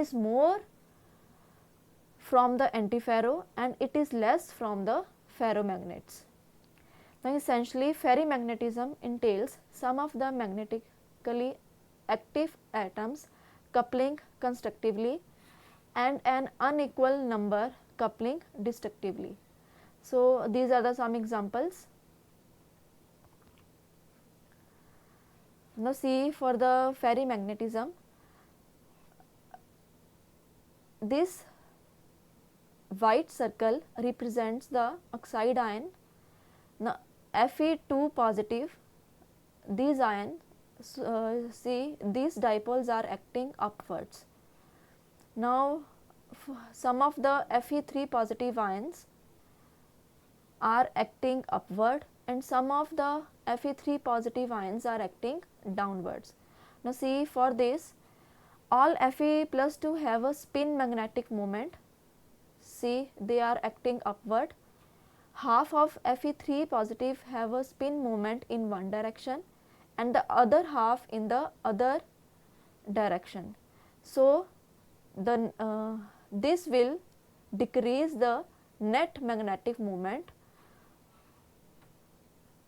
is more from the antiferro and it is less from the ferromagnets. Now essentially ferrimagnetism entails some of the magnetically active atoms coupling constructively and an unequal number coupling destructively. So these are the some examples. Now see, for the ferrimagnetism, this white circle represents the oxide ion. Now Fe2 positive, these ions, see, these dipoles are acting upwards. Now some of the Fe3 positive ions are acting upward and some of the Fe3 positive ions are acting downwards. Now see, for this all Fe plus 2 have a spin magnetic moment. See, they are acting upward. Half of Fe3 positive have a spin moment in one direction and the other half in the other direction. So this will decrease the net magnetic moment.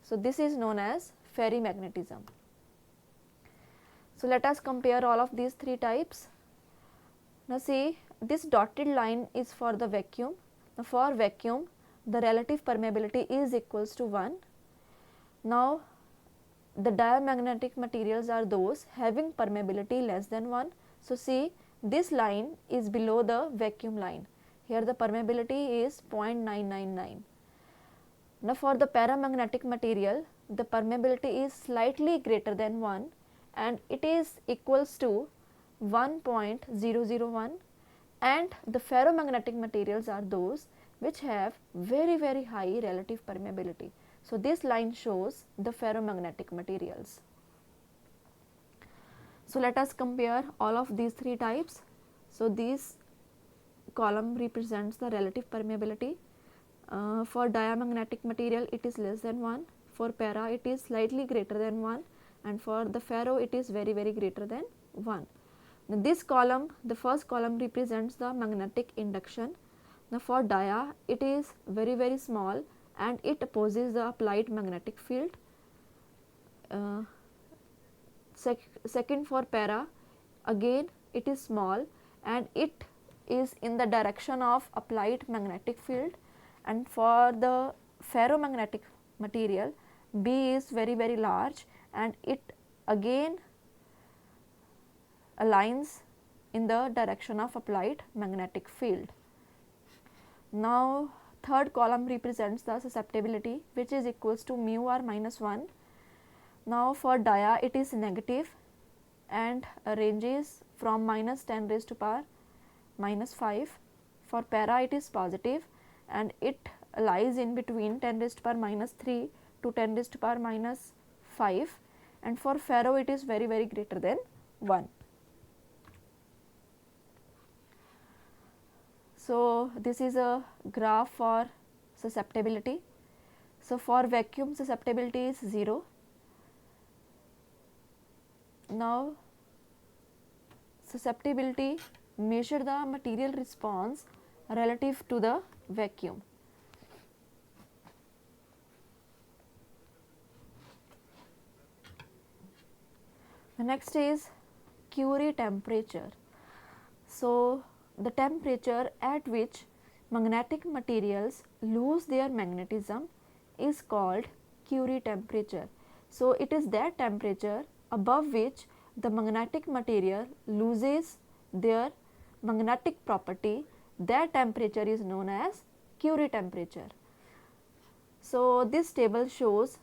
So this is known as ferrimagnetism. So let us compare all of these three types. Now see, this dotted line is for the vacuum. Now for vacuum, the relative permeability is equals to 1. Now the diamagnetic materials are those having permeability less than 1. So see, this line is below the vacuum line. Here the permeability is 0.999. Now for the paramagnetic material, the permeability is slightly greater than 1 and it is equals to 1.001, and the ferromagnetic materials are those which have very high relative permeability. So this line shows the ferromagnetic materials. So let us compare all of these three types. So this column represents the relative permeability. For diamagnetic material it is less than 1, for para it is slightly greater than 1, and for the ferro it is very greater than 1. Now this column, the first column represents the magnetic induction. Now for dia it is very small and it opposes the applied magnetic field. Second, for para, again it is small and it is in the direction of applied magnetic field, and for the ferromagnetic material B is very large and it again aligns in the direction of applied magnetic field. Now third column represents the susceptibility, which is equals to mu r minus 1. Now for dia it is negative and ranges from minus 10 raised to power minus 5. For para it is positive and it lies in between 10 raised to power minus 3 to 10 raised to power minus 5, and for ferro it is very greater than 1. So this is a graph for susceptibility. So for vacuum susceptibility is 0. Now susceptibility measure the material response relative to the vacuum. The next is Curie temperature. So the temperature at which magnetic materials lose their magnetism is called Curie temperature. So it is that temperature above which the magnetic material loses their magnetic property. That temperature is known as Curie temperature. So this table shows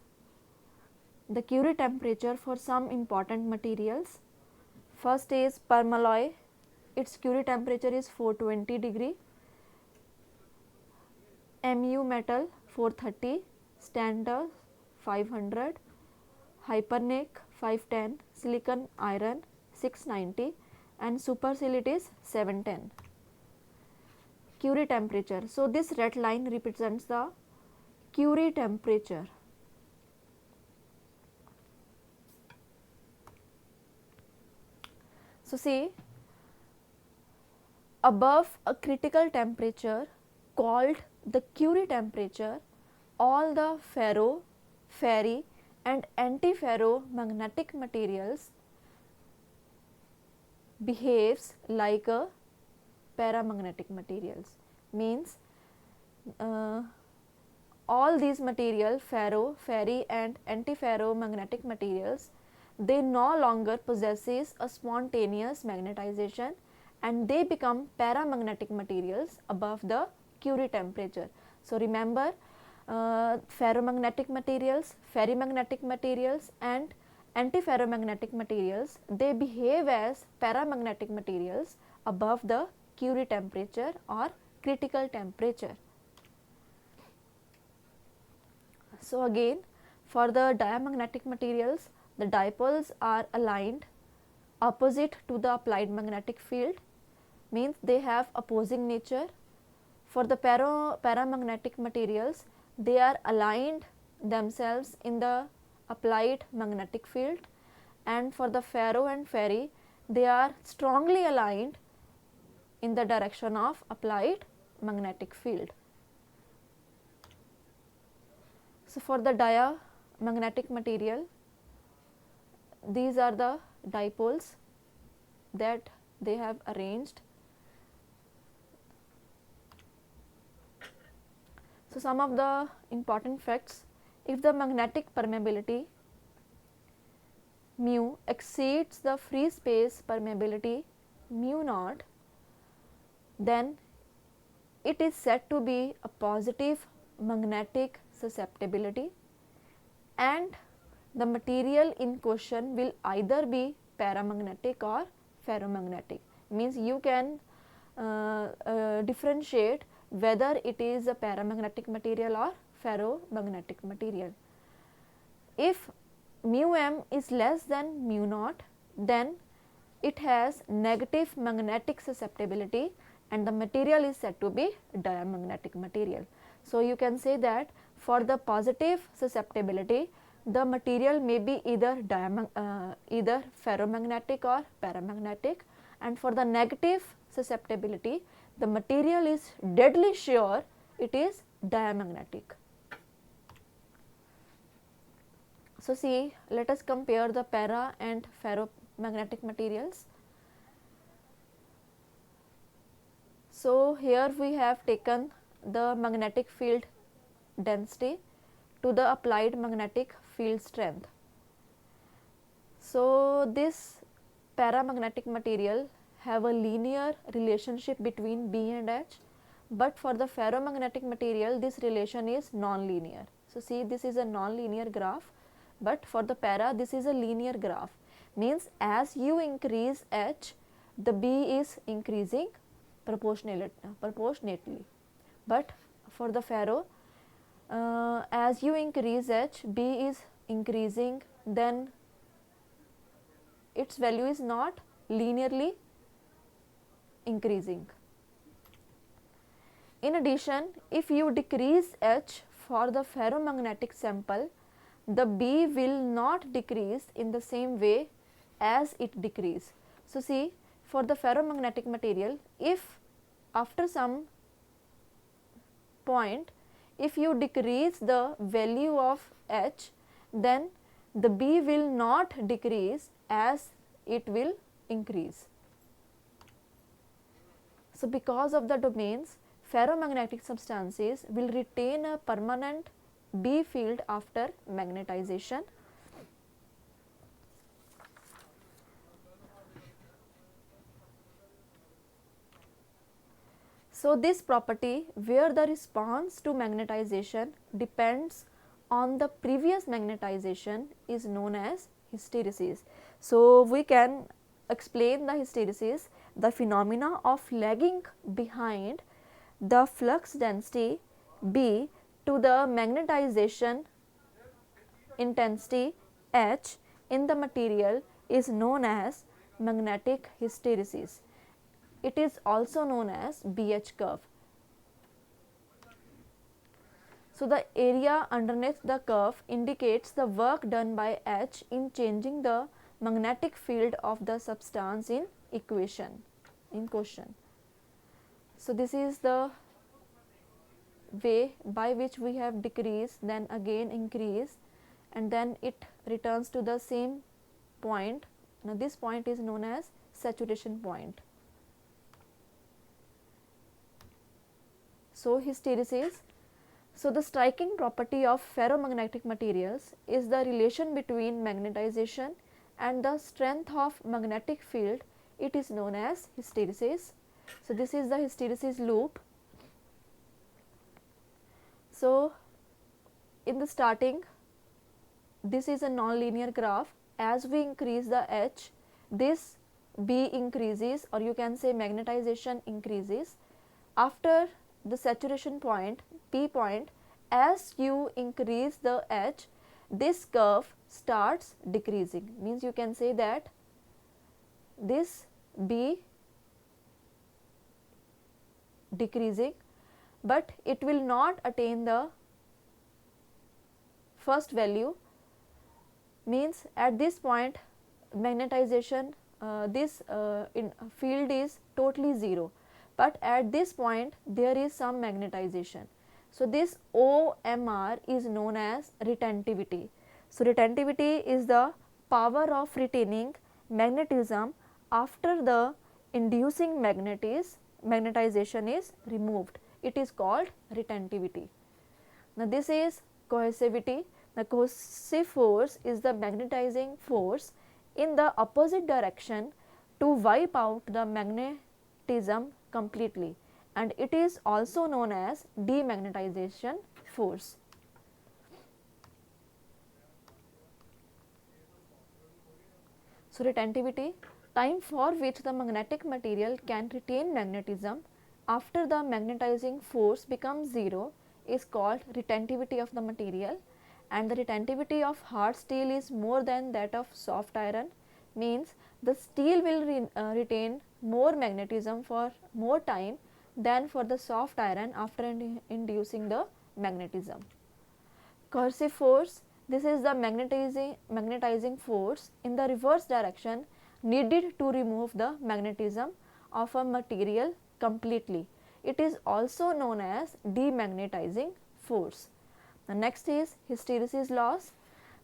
the Curie temperature for some important materials. First is permalloy. Its Curie temperature is 420 degree. Mu metal 430, standard 500, hypernic 510, silicon iron 690, and supersilicate is 710. Curie temperature. So this red line represents the Curie temperature. So see, above a critical temperature called the Curie temperature, all the ferry and antiferromagnetic materials behaves like a paramagnetic materials. Means all these material, ferry and antiferromagnetic materials, they no longer possesses a spontaneous magnetization and they become paramagnetic materials above the Curie temperature. So remember, ferromagnetic materials, ferrimagnetic materials and antiferromagnetic materials, they behave as paramagnetic materials above the Curie temperature or critical temperature. So again, for the diamagnetic materials, the dipoles are aligned opposite to the applied magnetic field, means they have opposing nature. For the paramagnetic materials, they are aligned themselves in the applied magnetic field, and for the ferro and ferri, they are strongly aligned in the direction of applied magnetic field. So for the diamagnetic material, these are the dipoles that they have arranged. So some of the important facts: if the magnetic permeability mu exceeds the free space permeability mu naught, then it is said to be a positive magnetic susceptibility, and the material in question will either be paramagnetic or ferromagnetic. Means you can differentiate whether it is a paramagnetic material or ferromagnetic material. If mu m is less than mu naught, then it has negative magnetic susceptibility and the material is said to be diamagnetic material. So you can say that for the positive susceptibility, the material may be either ferromagnetic or paramagnetic, and for the negative susceptibility, the material is deadly sure it is diamagnetic. So see, let us compare the para and ferromagnetic materials. So here we have taken the magnetic field density to the applied magnetic field strength. So this paramagnetic material have a linear relationship between B and H, but for the ferromagnetic material this relation is non-linear. So see, this is a non-linear graph, but for the para this is a linear graph. Means as you increase H, the B is increasing proportionately, but for the ferro, as you increase H, B is increasing, then its value is not linearly increasing. In addition, if you decrease H for the ferromagnetic sample, the B will not decrease in the same way as it decrease. So see, for the ferromagnetic material, if after some point, if you decrease the value of H, then the B will not decrease as it will increase. So because of the domains, ferromagnetic substances will retain a permanent B field after magnetization. So this property, where the response to magnetization depends on the previous magnetization, is known as hysteresis. So we can explain the hysteresis, the phenomena of lagging behind the flux density B to the magnetization intensity H in the material, is known as magnetic hysteresis. It is also known as BH curve. So the area underneath the curve indicates the work done by H in changing the magnetic field of the substance in question. So this is the way by which we have decreased, then again increase, and then it returns to the same point. Now this point is known as saturation point. So hysteresis. So the striking property of ferromagnetic materials is the relation between magnetization and the strength of magnetic field. It is known as hysteresis. So this is the hysteresis loop. So in the starting, this is a non-linear graph. As we increase the H, this B increases, or you can say magnetization increases. After the saturation point, P point, as you increase the H, this curve starts decreasing. Means you can say that this B decreasing, but it will not attain the first value. Means at this point magnetization, this field is totally 0, but at this point there is some magnetization. So this OMR is known as retentivity. So retentivity is the power of retaining magnetism after the inducing magnetization is removed. It is called retentivity. Now this is coercivity. The coercive force is the magnetizing force in the opposite direction to wipe out the magnetism completely, and it is also known as demagnetization force. So retentivity, time for which the magnetic material can retain magnetism after the magnetizing force becomes 0 is called retentivity of the material, and the retentivity of hard steel is more than that of soft iron. Means the steel will retain more magnetism for more time than for the soft iron after inducing the magnetism. Coercive force, this is the magnetizing force in the reverse direction needed to remove the magnetism of a material completely. It is also known as demagnetizing force. The next is hysteresis loss.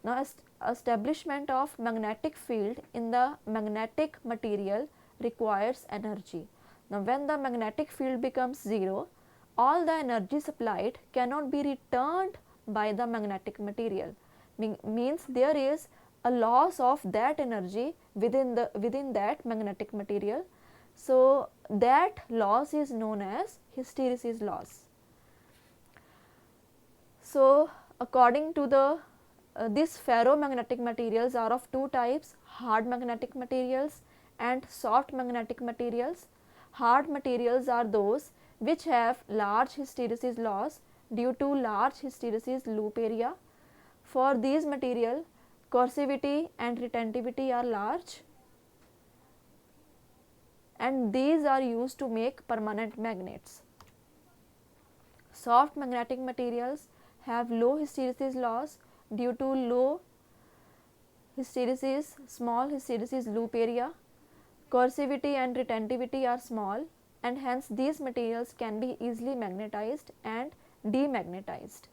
Now establishment of magnetic field in the magnetic material requires energy. Now when the magnetic field becomes 0, all the energy supplied cannot be returned by the magnetic material. Means there is a loss of that energy within that magnetic material. So that loss is known as hysteresis loss. So according to the these ferromagnetic materials are of two types: hard magnetic materials and soft magnetic materials. Hard materials are those which have large hysteresis loss due to large hysteresis loop area. For these material, coercivity and retentivity are large, and these are used to make permanent magnets. Soft magnetic materials have low hysteresis loss due to low hysteresis, small hysteresis loop area. Coercivity and retentivity are small, and hence these materials can be easily magnetized and demagnetized.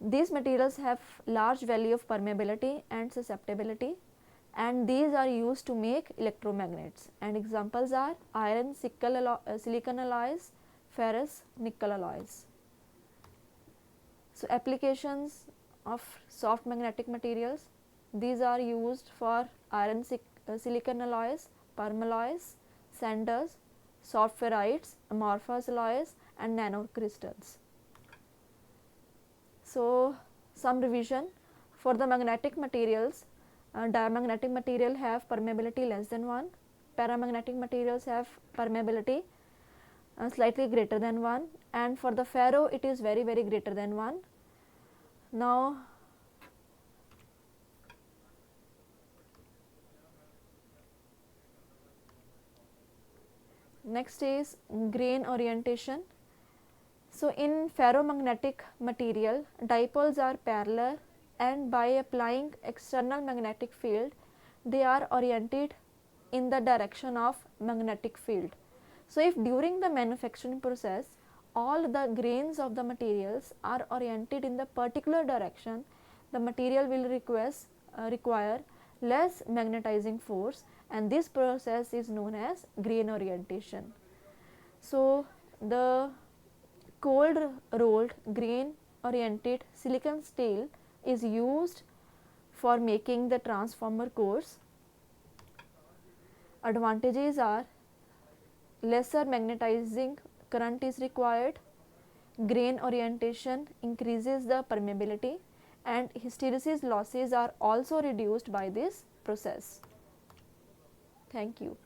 These materials have large value of permeability and susceptibility, and these are used to make electromagnets, and examples are iron silicon alloys, ferrous nickel alloys. So applications of soft magnetic materials, these are used for iron silicon alloys, permalloys, sanders, soft ferrites, amorphous alloys, and nanocrystals. So some revision for the magnetic materials. Diamagnetic material have permeability less than 1, paramagnetic materials have permeability slightly greater than 1, and for the ferro it is very greater than 1. Now next is grain orientation. So in ferromagnetic material, dipoles are parallel, and by applying external magnetic field, they are oriented in the direction of magnetic field. So if during the manufacturing process all the grains of the materials are oriented in the particular direction, the material will require less magnetizing force, and this process is known as grain orientation. So the cold rolled grain oriented silicon steel is used for making the transformer cores. Advantages are lesser magnetizing current is required, grain orientation increases the permeability, and hysteresis losses are also reduced by this process. Thank you.